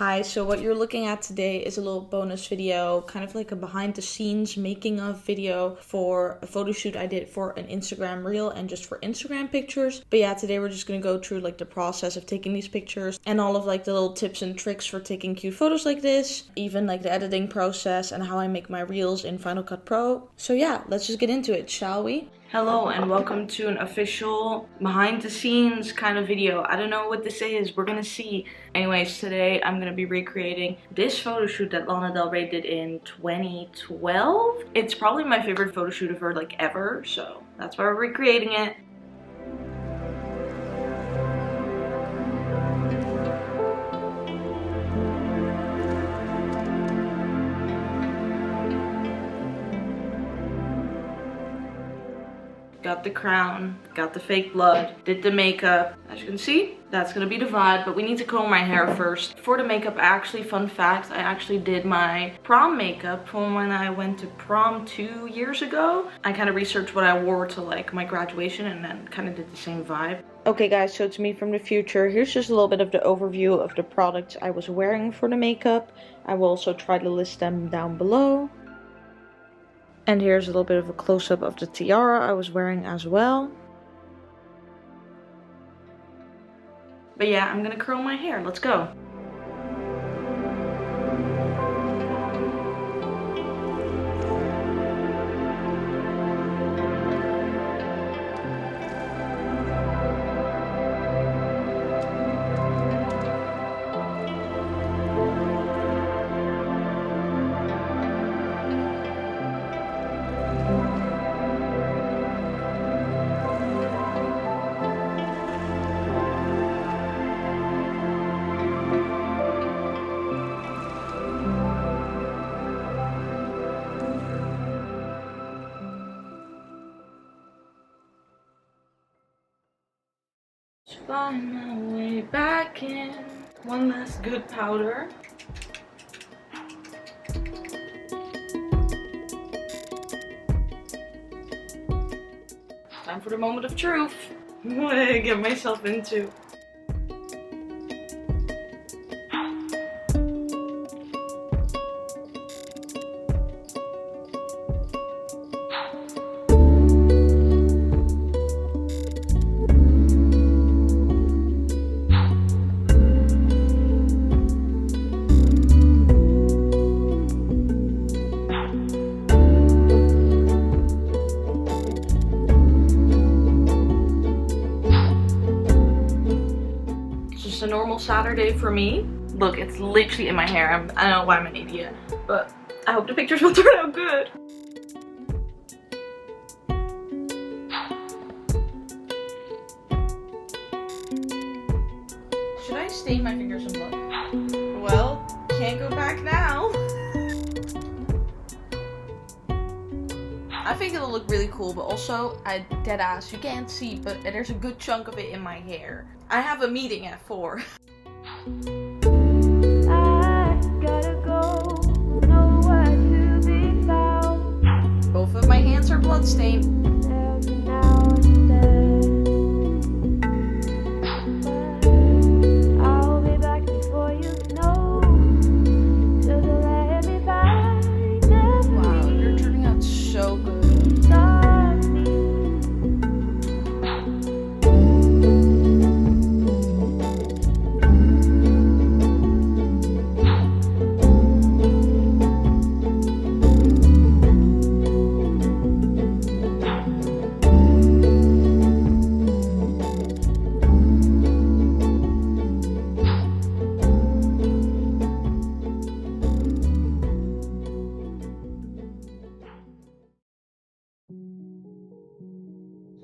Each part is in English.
Hi, so what you're looking at today is a little bonus video, kind of like a behind the scenes making of video for a photo shoot I did for an Instagram reel and just for Instagram pictures. But yeah, today we're just gonna go through like the process of taking these pictures and all of like the little tips and tricks for taking cute photos like this, even like the editing process and how I make my reels in Final Cut Pro. So yeah, let's just get into it, shall we? Hello and welcome to an official behind the scenes kind of video. I don't know what this is, we're gonna see. Anyways, today I'm gonna be recreating this photo shoot that Lana Del Rey did in 2012. It's probably my favorite photo shoot of her like ever, so that's why we're recreating it. Got the crown, got the fake blood, did the makeup. As you can see, that's gonna be the vibe, but we need to comb my hair first. For the makeup, fun fact, I actually did my prom makeup from when I went to prom 2 years ago. I kind of researched what I wore to like my graduation and then kind of did the same vibe. Okay guys, so it's me from the future. Here's just a little bit of the overview of the products I was wearing for the makeup. I will also try to list them down below. And here's a little bit of a close-up of the tiara I was wearing as well. But yeah, I'm gonna curl my hair. Let's go. Find my way back in. One last good powder. Time for the moment of truth. What did I get myself into? A normal Saturday for me. Look, it's literally in my hair. I don't know why I'm an idiot, but I hope the pictures will turn out good. Should I stain my fingers in blood? Well, can't go back now. I think it'll look really cool, but also, dead ass, you can't see, but there's a good chunk of it in my hair. I have a meeting at 4. Both of my hands are bloodstained.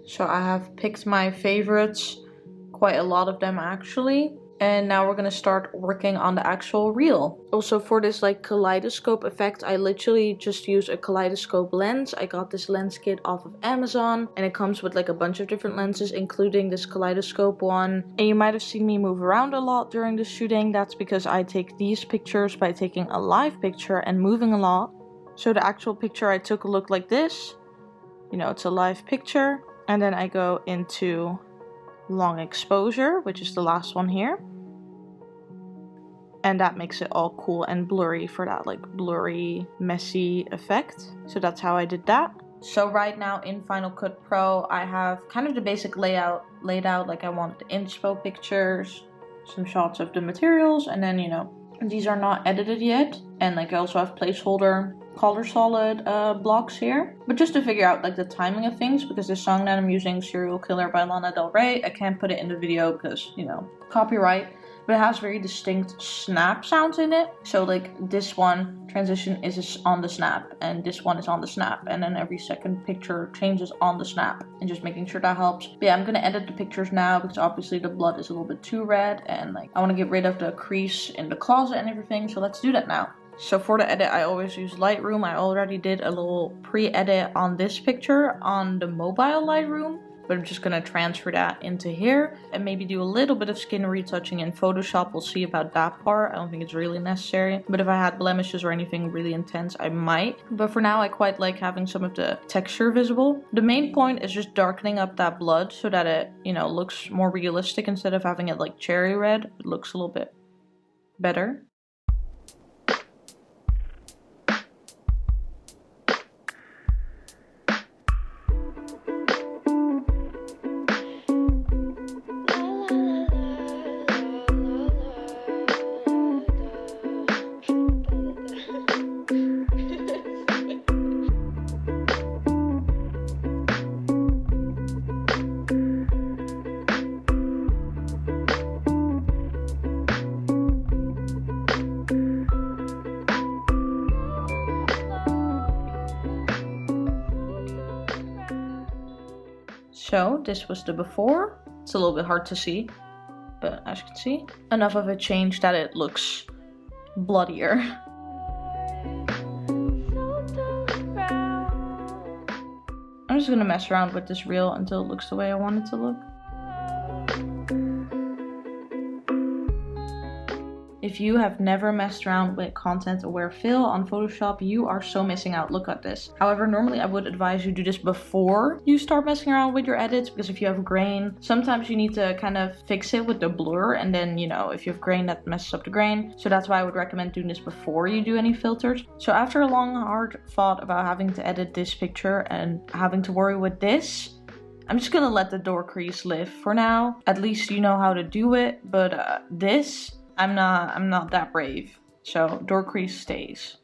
So I have picked my favorites, quite a lot of them actually. And now we're gonna start working on the actual reel. Also for this like kaleidoscope effect, I literally just use a kaleidoscope lens. I got this lens kit off of Amazon and it comes with like a bunch of different lenses, including this kaleidoscope one. And you might have seen me move around a lot during the shooting. That's because I take these pictures by taking a live picture and moving a lot. So the actual picture I took looked like this. You know, it's a live picture. And then I go into long exposure, which is the last one here. And that makes it all cool and blurry for that like blurry, messy effect. So that's how I did that. So right now in Final Cut Pro, I have kind of the basic layout laid out. Like I want the inspo pictures, some shots of the materials, and then, you know, these are not edited yet. And like I also have placeholder color solid blocks here. But just to figure out like the timing of things, because the song that I'm using, Serial Killer by Lana Del Rey, I can't put it in the video because, you know, copyright. But it has very distinct snap sounds in it. So like this one transition is on the snap, and this one is on the snap, and then every second picture changes on the snap, and just making sure that helps. But yeah, I'm gonna edit the pictures now because obviously the blood is a little bit too red, and like I want to get rid of the crease in the closet and everything. So let's do that now. So for the edit, I always use Lightroom. I already did a little pre-edit on this picture on the mobile Lightroom. But I'm just going to transfer that into here and maybe do a little bit of skin retouching in Photoshop. We'll see about that part. I don't think it's really necessary. But if I had blemishes or anything really intense, I might. But for now, I quite like having some of the texture visible. The main point is just darkening up that blood so that it, you know, looks more realistic instead of having it like cherry red. It looks a little bit better. So this was the before. It's a little bit hard to see, but as you can see, enough of a change that it looks bloodier. I'm just gonna mess around with this reel until it looks the way I want it to look. If you have never messed around with content aware fill on Photoshop, you are so missing out. Look at this. However, normally I would advise you do this before you start messing around with your edits, because if you have grain, sometimes you need to kind of fix it with the blur, and then, you know, if you have grain, that messes up the grain. So that's why I would recommend doing this before you do any filters. So after a long hard thought about having to edit this picture and having to worry with this, I'm just gonna let the door crease live for now. At least you know how to do it, but this, I'm not that brave. So door crease stays.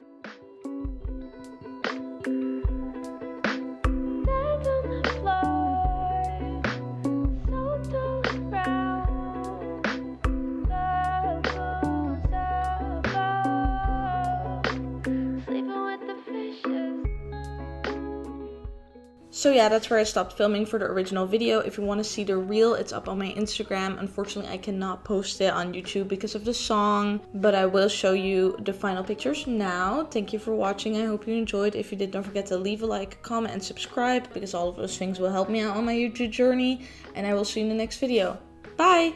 So yeah, that's where I stopped filming for the original video. If you want to see the reel, it's up on my Instagram. Unfortunately, I cannot post it on YouTube because of the song, but I will show you the final pictures now. Thank you for watching. I hope you enjoyed. If you did, don't forget to leave a like, comment, and subscribe, because all of those things will help me out on my YouTube journey. And I will see you in the next video. Bye!